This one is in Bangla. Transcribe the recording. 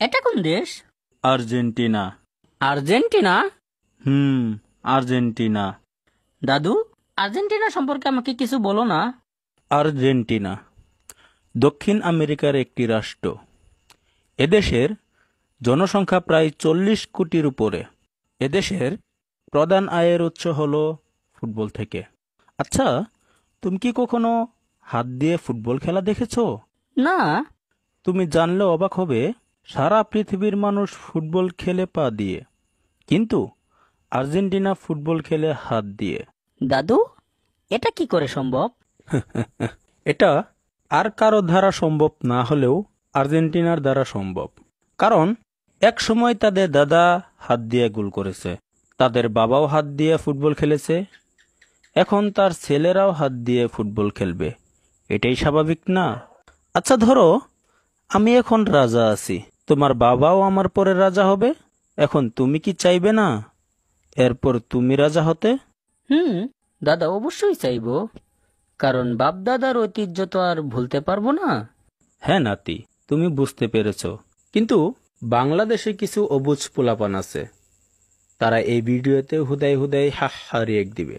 এটা কোন দেশ? আর্জেন্টিনা। আর্জেন্টিনা? হুম, আর্জেন্টিনা। দাদু, আর্জেন্টিনা সম্পর্কে আমাকে কিছু বলো না। আর্জেন্টিনা দক্ষিণ আমেরিকার একটি রাষ্ট্র। এদেশের জনসংখ্যা প্রায় 40 কোটির উপরে। এদেশের প্রধান আয়ের উৎস হল ফুটবল থেকে। আচ্ছা, তুমি কি কখনো হাত দিয়ে ফুটবল খেলা দেখেছো? না। তুমি জানলে অবাক হবে, সারা পৃথিবীর মানুষ ফুটবল খেলে পা দিয়ে, কিন্তু আর্জেন্টিনা ফুটবল খেলে হাত দিয়ে। দাদু, এটা কি করে সম্ভব? এটা আর কারো দ্বারা সম্ভব না হলেও আর্জেন্টিনার দ্বারা সম্ভব। কারণ এক সময় তাদের দাদা হাত দিয়ে গোল করেছে, তাদের বাবাও হাত দিয়ে ফুটবল খেলেছে, এখন তার ছেলেরাও হাত দিয়ে ফুটবল খেলবে। এটাই স্বাভাবিক না? আচ্ছা ধরো, আমি এখন রাজা আছি, তোমার বাবাও আমার পরে রাজা হবে। এখন তুমি কি চাইবে না এরপর তুমি রাজা হতে? হুম, দাদা অবশ্যই চাইবো, কারণ বাপ দাদার ঐতিহ্য তো আর ভুলতে পারবো না। হ্যাঁ নাতি, তুমি বুঝতে পেরেছো। কিন্তু বাংলাদেশে কিছু অবুঝ পোলাপান আছে, তারা এই ভিডিওতে হুদাই হুদাই হা হা রিয়েক্ট দিবে।